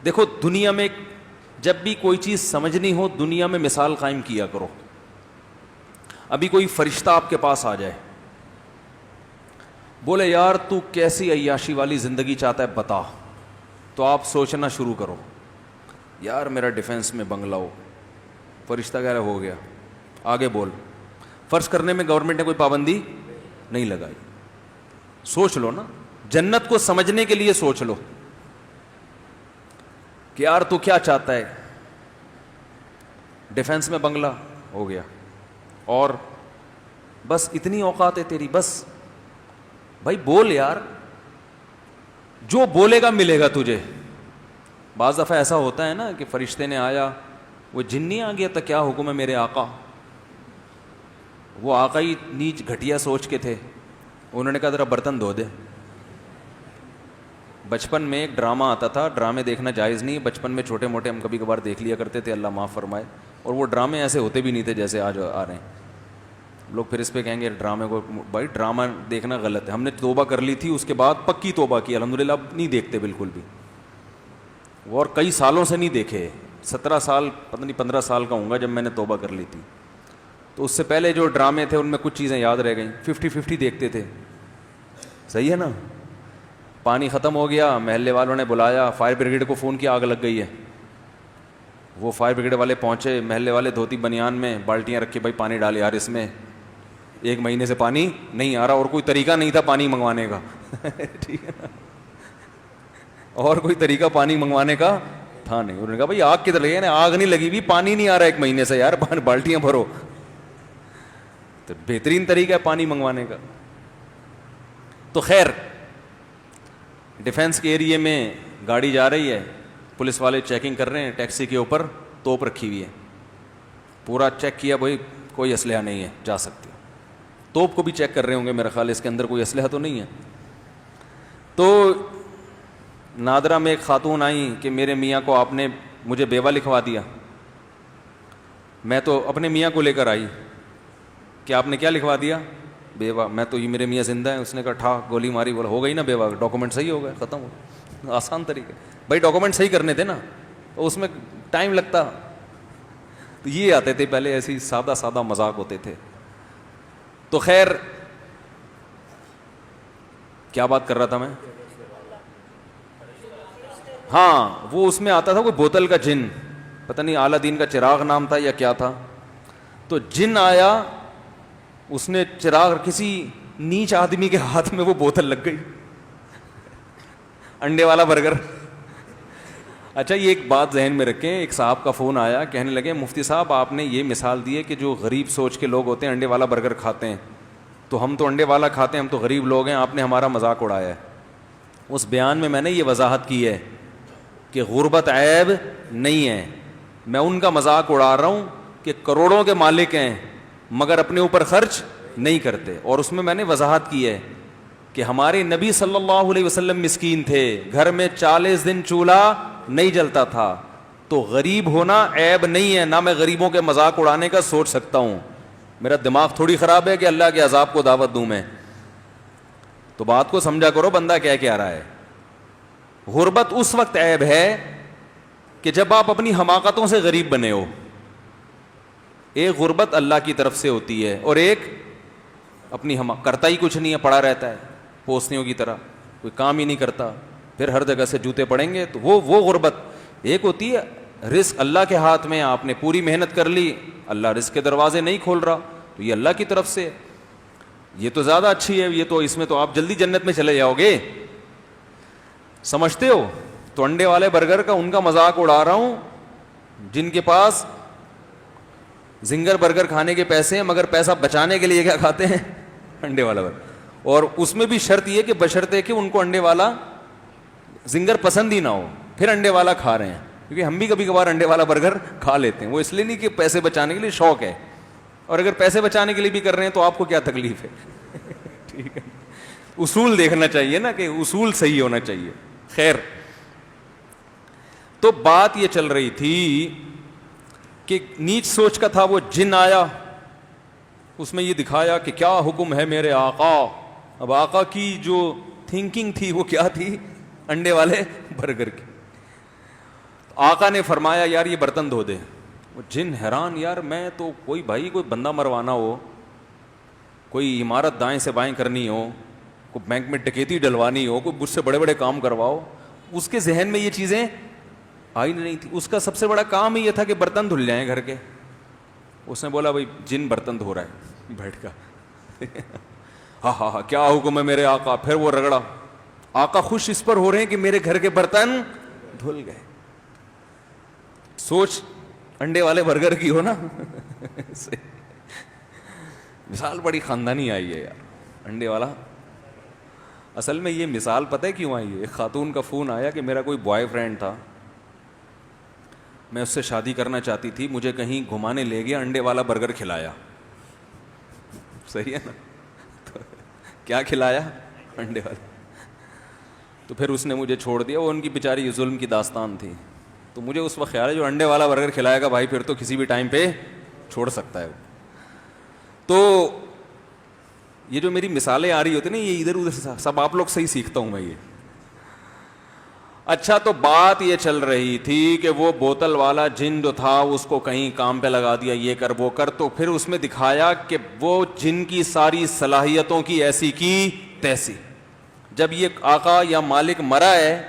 دیکھو دنیا میں جب بھی کوئی چیز سمجھنی ہو دنیا میں مثال قائم کیا کرو. ابھی کوئی فرشتہ آپ کے پاس آ جائے, بولے یار تو کیسی عیاشی والی زندگی چاہتا ہے بتا, تو آپ سوچنا شروع کرو, یار میرا ڈیفینس میں بنگلہ ہو. فرشتہ کہہ رہا ہو گیا, آگے بول. فرض کرنے میں گورنمنٹ نے کوئی پابندی نہیں لگائی. سوچ لو نا, جنت کو سمجھنے کے لیے سوچ لو کہ یار تو کیا چاہتا ہے. ڈیفینس میں بنگلہ ہو گیا, اور بس اتنی اوقات ہے تیری, بس بھائی بول یار, جو بولے گا ملے گا تجھے. بعض دفعہ ایسا ہوتا ہے نا کہ فرشتے نے آیا, وہ جن نہیں آ گیا تھا, کیا حکم ہے میرے آقا. وہ آقا ہی نیچ گھٹیا سوچ کے تھے, انہوں نے کہا ذرا برتن دھو دے. بچپن میں ایک ڈرامہ آتا تھا, ڈرامے دیکھنا جائز نہیں, بچپن میں چھوٹے موٹے ہم کبھی کبھار دیکھ لیا کرتے تھے, اللہ معاف فرمائے. اور وہ ڈرامے ایسے ہوتے بھی نہیں تھے جیسے آج آ رہے ہیں. لوگ پھر اس پہ کہیں گے ڈرامے کو, بھائی ڈرامہ دیکھنا غلط ہے. ہم نے توبہ کر لی تھی, اس کے بعد پکی توبہ کی الحمدللہ, اب نہیں دیکھتے بالکل بھی. وہ اور کئی سالوں سے نہیں دیکھے, 17 سال پتہ نہیں 15 سال کا ہوں گا جب میں نے توبہ کر لی تھی. تو اس سے پہلے جو ڈرامے تھے ان میں کچھ چیزیں یاد رہ گئیں. 50-50 دیکھتے تھے, صحیح ہے نا. پانی ختم ہو گیا, محلے والوں نے بلایا, فائر بریگیڈ کو فون کیا آگ لگ گئی ہے. وہ فائر بریگیڈ والے پہنچے, محلے والے دھوتی بنیان میں بالٹیاں رکھی, بھائی پانی ڈال یار اس میں, 1 مہینے سے پانی نہیں آ رہا. اور کوئی طریقہ نہیں تھا پانی منگوانے کا. ٹھیک ہے نا, اور کوئی طریقہ پانی منگوانے کا تھا نہیں. انہوں نے کہا بھائی آگ کدھر لگی ہے, آگ نہیں لگی ہوئی, پانی نہیں آ رہا 1 مہینے سے یار, بالٹیاں بھرو. تو بہترین طریقہ ہے پانی منگوانے کا. تو خیر, ڈیفینس کے ایریے میں گاڑی جا رہی ہے, پولیس والے چیکنگ کر رہے ہیں, ٹیکسی کے اوپر توپ رکھی ہوئی ہے. پورا چیک کیا, بھائی کوئی اسلحہ نہیں ہے, جا سکتے. توپ کو بھی چیک کر رہے ہوں گے میرا خیال, اس کے اندر کوئی اسلحہ تو نہیں ہے. تو نادرا میں ایک خاتون آئیں کہ میرے میاں کو آپ نے مجھے بیوہ لکھوا دیا. میں تو اپنے میاں کو لے کر آئی کہ آپ نے کیا لکھوا دیا, بیوہ. میں تو یہ میرے میاں زندہ ہیں. اس نے کہا ٹھا گولی ماری, بولا ہو گئی نا بیوہ, ڈاکومنٹ صحیح ہو گئے, ختم ہو گیا. آسان طریقے, بھائی ڈاکومنٹ صحیح کرنے تھے نا, تو اس میں ٹائم لگتا. تو یہ آتے تھے پہلے, ایسی سادہ سادہ مذاق ہوتے تھے. تو خیر, کیا بات کر رہا تھا میں, ہاں وہ اس میں آتا تھا کوئی بوتل کا جن, پتہ نہیں اعلیٰ دین کا چراغ نام تھا یا کیا تھا. تو جن آیا, اس نے چراغ, کسی نیچ آدمی کے ہاتھ میں وہ بوتل لگ گئی, انڈے والا برگر. اچھا یہ ایک بات ذہن میں رکھیں, ایک صاحب کا فون آیا, کہنے لگے مفتی صاحب آپ نے یہ مثال دی ہے کہ جو غریب سوچ کے لوگ ہوتے ہیں انڈے والا برگر کھاتے ہیں, تو ہم تو انڈے والا کھاتے ہیں, ہم تو غریب لوگ ہیں, آپ نے ہمارا مذاق اڑایا ہے. اس بیان میں نے یہ وضاحت کی ہے کہ غربت عیب نہیں ہے, میں ان کا مذاق اڑا رہا ہوں کہ کروڑوں کے مالک ہیں مگر اپنے اوپر خرچ نہیں کرتے. اور اس میں نے وضاحت کی ہے کہ ہمارے نبی صلی اللہ علیہ وسلم مسکین تھے, گھر میں 40 دن چولہا نہیں جلتا تھا. تو غریب ہونا عیب نہیں ہے, نہ میں غریبوں کے مذاق اڑانے کا سوچ سکتا ہوں. میرا دماغ تھوڑی خراب ہے کہ اللہ کے عذاب کو دعوت دوں میں. تو بات کو سمجھا کرو, بندہ کیا رہا ہے. غربت اس وقت عیب ہے کہ جب آپ اپنی حماقتوں سے غریب بنے ہو. ایک غربت اللہ کی طرف سے ہوتی ہے, اور ایک اپنی کرتا ہی کچھ نہیں ہے, پڑا رہتا ہے پوستیوں کی طرح, کوئی کام ہی نہیں کرتا, پھر ہر جگہ سے جوتے پڑیں گے. تو وہ غربت. ایک ہوتی ہے رزق اللہ کے ہاتھ میں, آپ نے پوری محنت کر لی, اللہ رزق کے دروازے نہیں کھول رہا, تو یہ اللہ کی طرف سے, یہ تو زیادہ اچھی ہے. یہ تو اس میں تو آپ جلدی جنت میں چلے جاؤ گے, سمجھتے ہو. تو انڈے والے برگر کا ان کا مذاق اڑا رہا ہوں جن کے پاس زنگر برگر کھانے کے پیسے ہیں, مگر پیسہ بچانے کے لیے کیا کھاتے ہیں, انڈے والا برگر. اور اس میں بھی شرط یہ کہ بشرطے کہ ان کو انڈے والا زنگر پسند ہی نہ ہو, پھر انڈے والا کھا رہے ہیں. کیونکہ ہم بھی کبھی کبھار انڈے والا برگر کھا لیتے ہیں, وہ اس لیے نہیں کہ پیسے بچانے کے لیے, شوق ہے. اور اگر پیسے بچانے کے لیے بھی کر رہے ہیں تو آپ کو کیا تکلیف ہے. ٹھیک ہے, اصول دیکھنا چاہیے نا, کہ اصول صحیح ہونا چاہیے. خیر, تو بات یہ چل رہی تھی کہ نیچ سوچ کا تھا. وہ جن آیا, اس میں یہ دکھایا کہ کیا حکم ہے میرے آقا. اب آقا کی جو تھنکنگ تھی وہ کیا تھی, انڈے والے برگر کی. آقا نے فرمایا یار یہ برتن دھو دے. وہ جن حیران, یار میں تو کوئی بھائی کوئی بندہ مروانا ہو, کوئی عمارت دائیں سے بائیں کرنی ہو, کوئی بینک میں ڈکیتی ڈلوانی ہو, کوئی مجھ سے بڑے بڑے کام کرواؤ, اس کے ذہن میں یہ چیزیں آئی نہیں تھی. اس کا سب سے بڑا کام ہی یہ تھا کہ برتن دھل جائیں گھر کے. اس نے بولا بھائی جن برتن دھو رہا ہے بیٹھ کر. ہاں ہاں ہاں کیا حکم ہے میرے آقا. پھر وہ رگڑا. آقا خوش اس پر ہو رہے ہیں کہ میرے گھر کے برتن دھل گئے. سوچ انڈے والے برگر کی ہو نا. مثال بڑی خاندانی آئی ہے یار, انڈے والا. اصل میں یہ مثال پتہ ہے کیوں آئی ہے؟ ایک خاتون کا فون آیا کہ میرا کوئی بوائے فرینڈ تھا, میں اس سے شادی کرنا چاہتی تھی, مجھے کہیں گھمانے لے گیا, انڈے والا برگر کھلایا. صحیح ہے نا. تو کیا کھلایا؟ انڈے والا. تو پھر اس نے مجھے چھوڑ دیا. وہ ان کی بیچاری ظلم کی داستان تھی. تو مجھے اس وقت خیال ہے جو انڈے والا برگر کھلائے گا بھائی پھر تو کسی بھی ٹائم پہ چھوڑ سکتا ہے. تو یہ جو میری مثالیں آ رہی ہوتی نا, یہ ادھر ادھر سب آپ لوگ سے ہی سیکھتا ہوں میں یہ. اچھا تو بات یہ چل رہی تھی کہ وہ بوتل والا جن جو تھا اس کو کہیں کام پہ لگا دیا, یہ کر وہ کر. تو پھر اس میں دکھایا کہ وہ جن کی ساری صلاحیتوں کی ایسی کی تیسی. جب یہ آقا یا مالک مرا ہے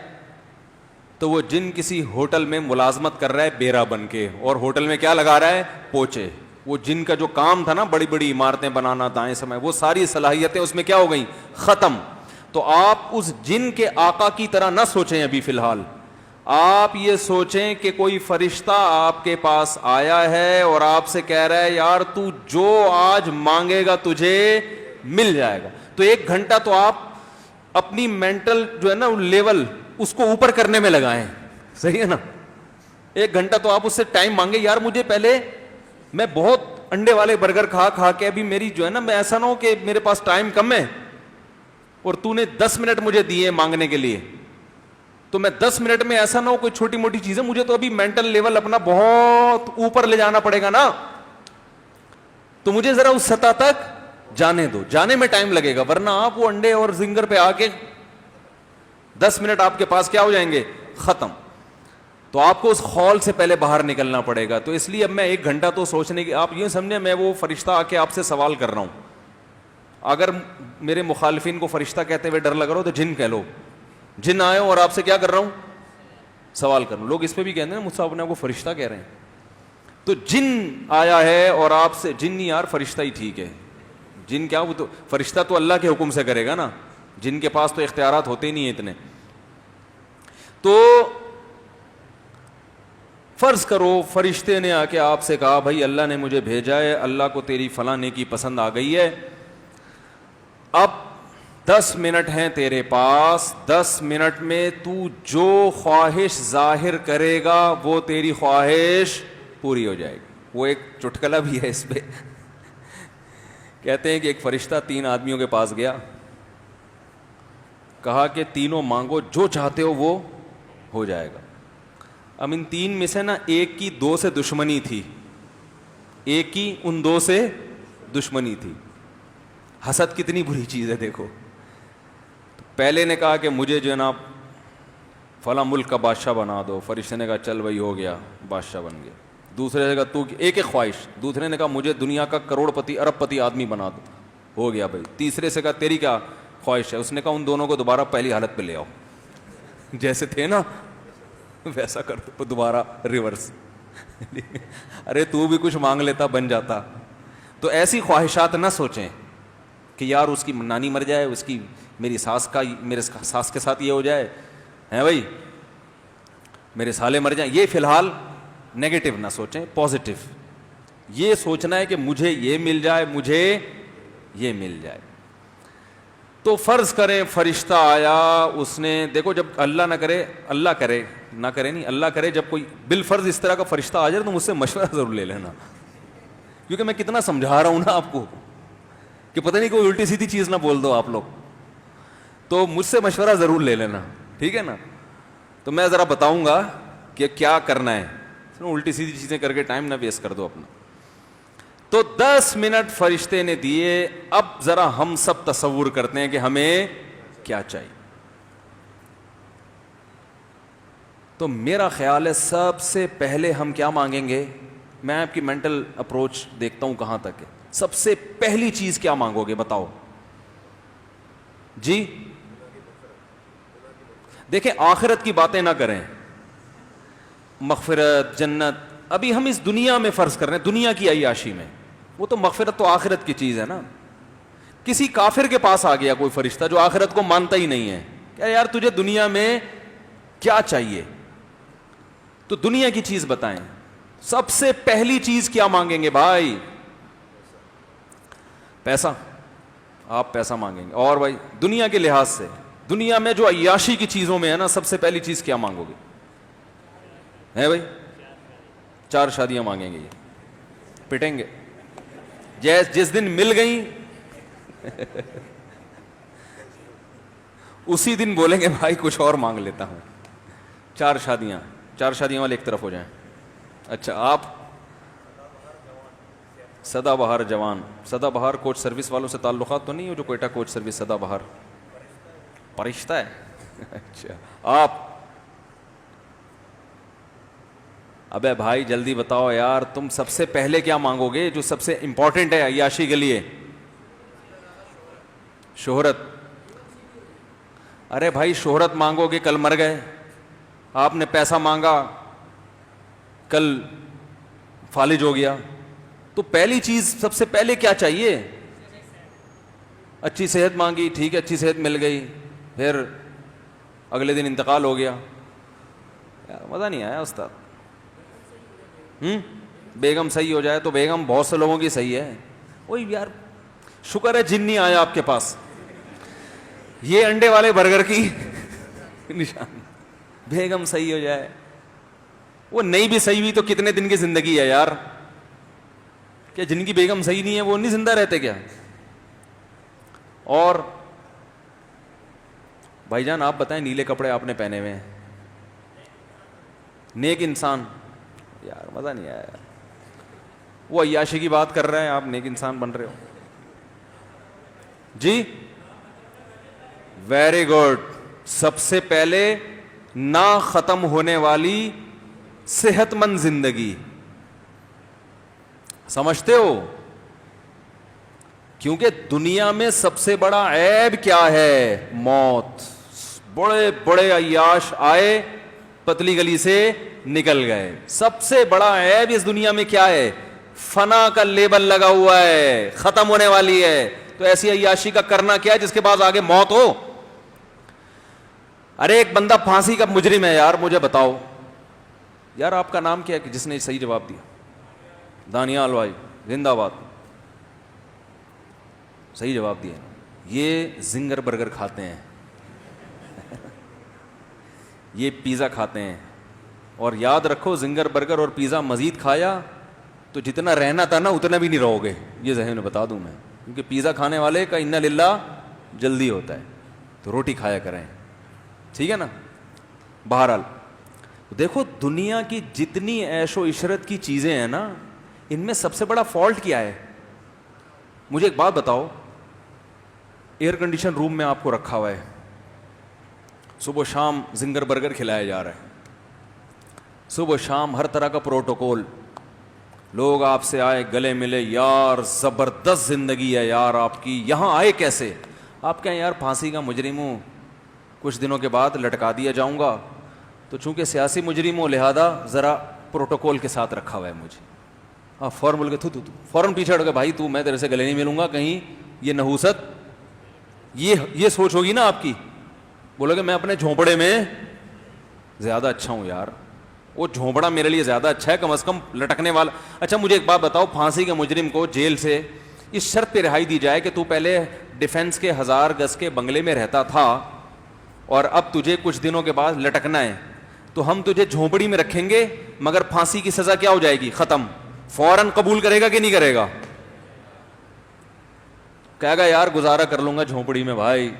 تو وہ جن کسی ہوٹل میں ملازمت کر رہا ہے بیرا بن کے, اور ہوٹل میں کیا لگا رہا ہے؟ پوچے. وہ جن کا جو کام تھا نا بڑی بڑی عمارتیں بنانا دائیں سمے, وہ ساری صلاحیتیں اس میں کیا ہو گئیں؟ ختم. تو آپ اس جن کے آقا کی طرح نہ سوچیں ابھی فی الحال. آپ یہ سوچیں کہ کوئی فرشتہ آپ کے پاس آیا ہے اور آپ سے کہہ رہا ہے یار تو جو آج مانگے گا تجھے مل جائے گا. تو 1 گھنٹہ تو آپ اپنی مینٹل جو ہے نا لیول اس کو اوپر کرنے میں لگائیں. صحیح ہے نا. 1 گھنٹہ تو آپ اس سے ٹائم مانگے, یار مجھے پہلے, میں بہت انڈے والے برگر کھا کے ابھی میری جو ہے نا, میں ایسا نہ ہو کہ میرے پاس ٹائم کم ہے اور تو نے 10 منٹ مجھے دیے مانگنے کے لیے, تو میں 10 منٹ میں ایسا نہ ہو کوئی چھوٹی موٹی چیزیں, مجھے تو ابھی مینٹل لیول اپنا بہت اوپر لے جانا پڑے گا نا. تو مجھے ذرا اس سطح تک جانے دو, جانے میں ٹائم لگے گا. ورنہ آپ وہ انڈے اور زنگر پہ آ کے 10 منٹ آپ کے پاس کیا ہو جائیں گے؟ ختم. تو آپ کو اس خول سے پہلے باہر نکلنا پڑے گا. تو اس لیے اب میں 1 گھنٹہ تو سوچنے کی, آپ یہ سمجھیں میں وہ فرشتہ آ کے آپ سے سوال کر رہا ہوں. اگر میرے مخالفین کو فرشتہ کہتے ہوئے ڈر لگ رہا ہو تو جن کہہ لو. جن آئے اور آپ سے کیا کر رہا ہوں؟ سوال کر رہا ہوں. لوگ اس پہ بھی کہتے ہیں نا مجھ سے اپنے آپ کو فرشتہ کہہ رہے ہیں. تو جن آیا ہے اور آپ سے, جن نہیں یار فرشتہ ہی ٹھیک ہے. جن کیا, وہ تو فرشتہ تو اللہ کے حکم سے کرے گا نا, جن کے پاس تو اختیارات ہوتے ہی نہیں ہیں اتنے. تو فرض کرو فرشتے نے آ کے آپ سے کہا بھائی اللہ نے مجھے بھیجا ہے, اللہ کو تیری فلاں نیکی پسند آ گئی ہے, اب 10 منٹ ہیں تیرے پاس, 10 منٹ میں تو جو خواہش ظاہر کرے گا وہ تیری خواہش پوری ہو جائے گی. وہ ایک چٹکلا بھی ہے اس پہ. کہتے ہیں کہ ایک فرشتہ 3 آدمیوں کے پاس گیا, کہا کہ تینوں مانگو جو چاہتے ہو وہ ہو جائے گا. اب ان 3 میں سے نا ایک کی 2 سے دشمنی تھی, ایک کی ان 2 سے دشمنی تھی. حسد کتنی بری چیز ہے دیکھو. پہلے نے کہا کہ مجھے جو ہے نا فلاں ملک کا بادشاہ بنا دو. فرشتے نے کہا چل بھائی ہو گیا, بادشاہ بن گیا. دوسرے نے کہا تو ایک خواہش. دوسرے نے کہا مجھے دنیا کا کروڑ پتی ارب پتی آدمی بنا دو. ہو گیا بھائی. تیسرے سے کہا تیری کیا خواہش ہے؟ اس نے کہا ان دونوں کو دوبارہ پہلی حالت پہ لے آؤ, جیسے تھے نا ویسا کر دو دوبارہ ریورس. ارے تو بھی کچھ مانگ لیتا بن جاتا. تو ایسی خواہشات نہ سوچیں کہ یار اس کی نانی مر جائے, اس کی میری ساس کا میرے ساس کے ساتھ یہ ہو جائے ہیں بھائی, میرے سالے مر جائیں. یہ فی الحال نیگیٹو نہ سوچیں, پازیٹو یہ سوچنا ہے کہ مجھے یہ مل جائے, مجھے یہ مل جائے. تو فرض کریں فرشتہ آیا, اس نے دیکھو جب اللہ نہ کرے, اللہ کرے نہ کرے نہیں, اللہ کرے جب کوئی بالفرض اس طرح کا فرشتہ آ جائے تو مجھ سے مشورہ ضرور لے لینا, کیونکہ میں کتنا سمجھا رہا ہوں نا آپ کو کہ پتہ نہیں کوئی الٹی سیدھی چیز نہ بول دو آپ لوگ. تو مجھ سے مشورہ ضرور لے لینا, ٹھیک ہے نا. تو میں ذرا بتاؤں گا کہ کیا کرنا ہے, الٹی سیدھی چیزیں کر کے ٹائم نہ ویسٹ کر دو اپنا. تو 10 منٹ فرشتے نے دیے. اب ذرا ہم سب تصور کرتے ہیں کہ ہمیں کیا چاہیے. تو میرا خیال ہے سب سے پہلے ہم کیا مانگیں گے؟ میں آپ کی مینٹل اپروچ دیکھتا ہوں کہاں تک ہے. سب سے پہلی چیز کیا مانگو گے بتاؤ جی؟ دیکھیں آخرت کی باتیں نہ کریں, مغفرت, جنت, ابھی ہم اس دنیا میں فرض کر رہے ہیں, دنیا کی عیاشی میں. وہ تو مغفرت تو آخرت کی چیز ہے نا. کسی کافر کے پاس آ گیا کوئی فرشتہ جو آخرت کو مانتا ہی نہیں ہے, کہ یار تجھے دنیا میں کیا چاہیے, تو دنیا کی چیز بتائیں. سب سے پہلی چیز کیا مانگیں گے بھائی؟ پیسہ. آپ پیسہ مانگیں گے. اور بھائی دنیا کے لحاظ سے, دنیا میں جو عیاشی کی چیزوں میں ہے نا, سب سے پہلی چیز کیا مانگو گے؟ ہے بھائی 4 شادیاں مانگیں گے, یہ پٹیں گے جس دن مل گئیں اسی دن بولیں گے بھائی کچھ اور مانگ لیتا ہوں. 4 شادیاں والے ایک طرف ہو جائیں. اچھا آپ سدا بہار جوان, سدا بہار کوچ سروس والوں سے تعلقات تو نہیں ہو جو کوئٹہ کوچ سروس سدا بہار فرشتہ ہے؟ اچھا آپ, ابے بھائی جلدی بتاؤ یار, تم سب سے پہلے کیا مانگو گے جو سب سے امپورٹنٹ ہے عیاشی کے لیے؟ شہرت. ارے بھائی شہرت مانگو گے, کل مر گئے. آپ نے پیسہ مانگا, کل فالج ہو گیا, تو پہلی چیز سب سے پہلے کیا چاہیے؟ اچھی صحت مانگی, ٹھیک ہے اچھی صحت مل گئی, پھر اگلے دن انتقال ہو گیا. یار مزہ نہیں آیا استاد. بیگم صحیح ہو جائے تو بیگم بہت سے لوگوں کی صحیح ہے. وہی یار شکر ہے جن نہیں آیا آپ کے پاس. یہ انڈے والے برگر کی نشان, بیگم صحیح ہو جائے. وہ نہیں بھی صحیح ہوئی تو کتنے دن کی زندگی ہے یار, کیا جن کی بیگم صحیح نہیں ہے وہ نہیں زندہ رہتے کیا؟ اور بھائی جان آپ بتائیں, نیلے کپڑے آپ نے پہنے ہوئے ہیں, نیک انسان. یار مزہ نہیں آیا یار. وہ عیاشی کی بات کر رہے ہیں, آپ نیک انسان بن رہے ہو جی. Very good. سب سے پہلے نہ ختم ہونے والی صحت مند زندگی, سمجھتے ہو؟ کیونکہ دنیا میں سب سے بڑا عیب کیا ہے؟ موت. بڑے بڑے عیاش آئے, پتلی گلی سے نکل گئے. سب سے بڑا عیب اس دنیا میں کیا ہے؟ فنا کا لیبل لگا ہوا ہے, ختم ہونے والی ہے. تو ایسی عیاشی کا کرنا کیا ہے جس کے بعد آگے موت ہو؟ ارے ایک بندہ پھانسی کا مجرم ہے یار, مجھے بتاؤ یار آپ کا نام کیا ہے جس نے صحیح جواب دیا؟ دانیال بھائی زندہ باد, صحیح جواب دیا. یہ زنگر برگر کھاتے ہیں یہ پیزا کھاتے ہیں, اور یاد رکھو زنگر برگر اور پیزا مزید کھایا تو جتنا رہنا تھا نا اتنا بھی نہیں رہو گے, یہ ذہن میں بتا دوں میں. کیونکہ پیزا کھانے والے کا انا للہ جلدی ہوتا ہے, تو روٹی کھایا کریں, ٹھیک ہے نا. بہرحال دیکھو دنیا کی جتنی عیش و عشرت کی چیزیں ہیں نا, ان میں سب سے بڑا فالٹ کیا ہے؟ مجھے ایک بات بتاؤ, ایئر کنڈیشن روم میں آپ کو رکھا ہوا ہے, صبح و شام زنگر برگر کھلایا جا رہا ہے, صبح و شام ہر طرح کا پروٹوکول, لوگ آپ سے آئے گلے ملے, یار زبردست زندگی ہے یار آپ کی, یہاں آئے کیسے؟ آپ کہیں یار پھانسی کا مجرم ہوں, کچھ دنوں کے بعد لٹکا دیا جاؤں گا, تو چونکہ سیاسی مجرم ہوں لہذا ذرا پروٹوکول کے ساتھ رکھا ہوا ہے مجھے. آپ فوراً بول کے تو فوراً پیچھے ہٹ گئے, بھائی تو میں تیرے سے گلے نہیں ملوں گا, کہیں یہ نحوست, یہ سوچ ہوگی نا آپ کی. بولو کہ میں اپنے جھونپڑے میں زیادہ اچھا ہوں یار, وہ جھونپڑا میرے لیے زیادہ اچھا ہے, کم از کم لٹکنے والا. اچھا مجھے ایک بات بتاؤ, پھانسی کے مجرم کو جیل سے اس شرط پہ رہائی دی جائے کہ تو پہلے ڈیفینس کے 1000 گز کے بنگلے میں رہتا تھا اور اب تجھے کچھ دنوں کے بعد لٹکنا ہے, تو ہم تجھے جھونپڑی میں رکھیں گے, مگر پھانسی کی سزا کیا ہو جائے گی؟ ختم. فوراً قبول کرے گا کہ نہیں کرے گا؟ کہے گا یار گزارا کر لوں گا جھونپڑی میں بھائی,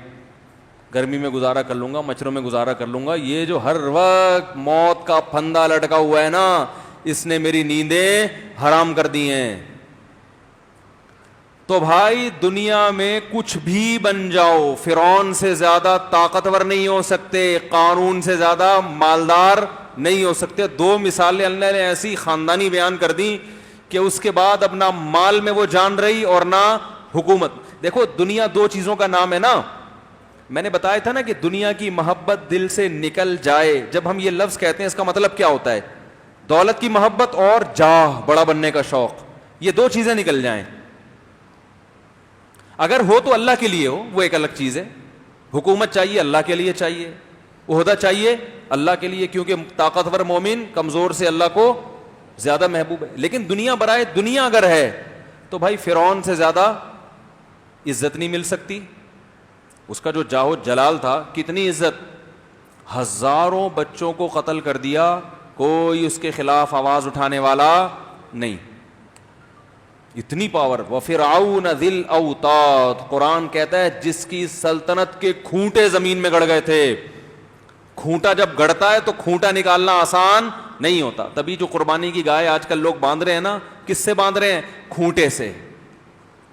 گرمی میں گزارا کر لوں گا, مچھروں میں گزارا کر لوں گا, یہ جو ہر وقت موت کا پھندا لٹکا ہوا ہے نا, اس نے میری نیندیں حرام کر دی ہیں. تو بھائی دنیا میں کچھ بھی بن جاؤ, فرعون سے زیادہ طاقتور نہیں ہو سکتے, قارون سے زیادہ مالدار نہیں ہو سکتے. دو مثالیں اللہ نے ایسی خاندانی بیان کر دی کہ اس کے بعد اب نہ مال میں وہ جان رہی اور نہ حکومت. دیکھو دنیا دو چیزوں کا نام ہے نا, میں نے بتایا تھا نا کہ دنیا کی محبت دل سے نکل جائے. جب ہم یہ لفظ کہتے ہیں اس کا مطلب کیا ہوتا ہے؟ دولت کی محبت اور جاہ, بڑا بننے کا شوق, یہ دو چیزیں نکل جائیں. اگر ہو تو اللہ کے لیے ہو, وہ ایک الگ چیز ہے. حکومت چاہیے اللہ کے لیے چاہیے, عہدہ چاہیے اللہ کے لیے, کیونکہ طاقتور مومن کمزور سے اللہ کو زیادہ محبوب ہے. لیکن دنیا برائے دنیا اگر ہے تو بھائی فرعون سے زیادہ عزت نہیں مل سکتی. اس کا جو جاہ جلال تھا, کتنی عزت, ہزاروں بچوں کو قتل کر دیا, کوئی اس کے خلاف آواز اٹھانے والا نہیں. اتنی پاور. وَفِرْعَوْنَ ذِي الْأَوْتَادِ, قرآن کہتا ہے جس کی سلطنت کے کھونٹے زمین میں گڑ گئے تھے. کھونٹا جب گڑتا ہے تو کھونٹا نکالنا آسان نہیں ہوتا. تبھی جو قربانی کی گائے آج کل لوگ باندھ رہے ہیں نا, کس سے باندھ رہے ہیں؟ کھونٹے سے.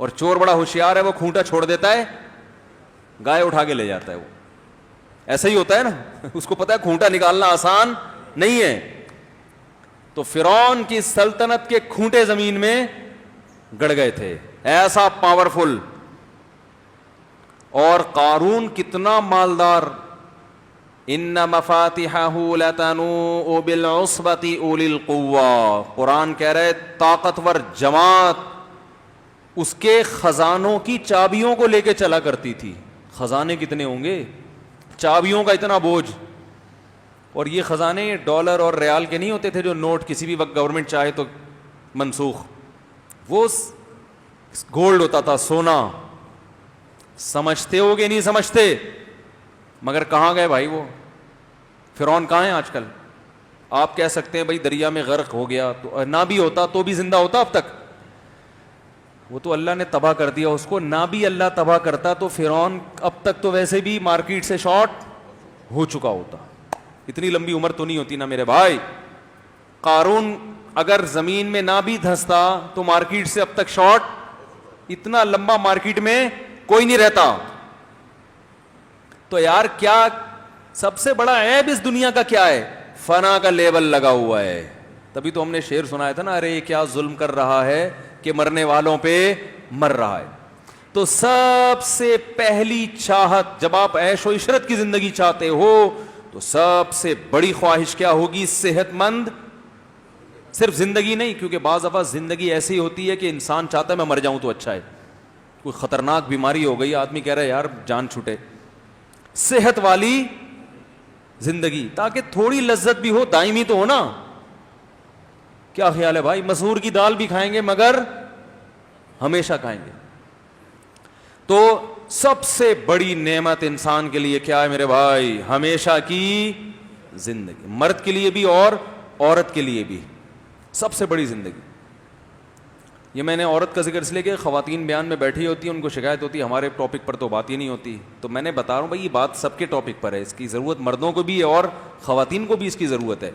اور چور بڑا ہوشیار ہے, وہ کھونٹا چھوڑ دیتا ہے, گائے اٹھا کے لے جاتا ہے. وہ ایسا ہی ہوتا ہے نا, اس کو پتا ہے کھونٹا نکالنا آسان نہیں ہے. تو فرعون کی سلطنت کے کھونٹے زمین میں گڑ گئے تھے, ایسا پاورفل. اور قارون کتنا مالدار. ان مفاتحہ لتنوء بالعصبۃ اولی القوہ, قرآن کہہ رہے طاقتور جماعت اس کے خزانوں کی چابیوں کو لے کے چلا کرتی تھی. خزانے کتنے ہوں گے, چابیوں کا اتنا بوجھ. اور یہ خزانے ڈالر اور ریال کے نہیں ہوتے تھے جو نوٹ کسی بھی وقت گورنمنٹ چاہے تو منسوخ. وہ گولڈ ہوتا تھا, سونا. سمجھتے ہو کہ نہیں سمجھتے؟ مگر کہاں گئے بھائی وہ فرعون, کہاں ہیں آج کل؟ آپ کہہ سکتے ہیں بھائی دریا میں غرق ہو گیا, تو نہ بھی ہوتا تو بھی زندہ ہوتا اب تک. وہ تو اللہ نے تباہ کر دیا اس کو. نہ بھی اللہ تباہ کرتا تو فرعون اب تک تو ویسے بھی مارکیٹ سے شارٹ ہو چکا ہوتا. اتنی لمبی عمر تو نہیں ہوتی نا میرے بھائی. قارون اگر زمین میں نہ بھی دھستا تو مارکیٹ سے اب تک شارٹ, اتنا لمبا مارکیٹ میں کوئی نہیں رہتا. تو یار کیا سب سے بڑا عیب اس دنیا کا کیا ہے؟ فنا کا لیبل لگا ہوا ہے. تبھی تو ہم نے شعر سنایا تھا نا, ارے کیا ظلم کر رہا ہے کہ مرنے والوں پہ مر رہا ہے. تو سب سے پہلی چاہت جب آپ عیش و عشرت کی زندگی چاہتے ہو تو سب سے بڑی خواہش کیا ہوگی؟ صحت مند. صرف زندگی نہیں, کیونکہ بعض دفعہ زندگی ایسی ہوتی ہے کہ انسان چاہتا ہے میں مر جاؤں تو اچھا ہے. کوئی خطرناک بیماری ہو گئی, آدمی کہہ رہا ہے یار جان چھوٹے. صحت والی زندگی, تاکہ تھوڑی لذت بھی ہو, دائمی تو ہو نا. کیا خیال ہے بھائی؟ مسور کی دال بھی کھائیں گے مگر ہمیشہ کھائیں گے. تو سب سے بڑی نعمت انسان کے لیے کیا ہے میرے بھائی؟ ہمیشہ کی زندگی. مرد کے لیے بھی اور عورت کے لیے بھی سب سے بڑی زندگی. یہ میں نے عورت کا ذکر اس لیے کہ خواتین بیان میں بیٹھی ہوتی ہیں, ان کو شکایت ہوتی ہے ہمارے ٹاپک پر تو بات ہی نہیں ہوتی. تو میں نے بتا رہا ہوں بھائی یہ بات سب کے ٹاپک پر ہے, اس کی ضرورت مردوں کو بھی ہے اور خواتین کو بھی اس کی ضرورت ہے.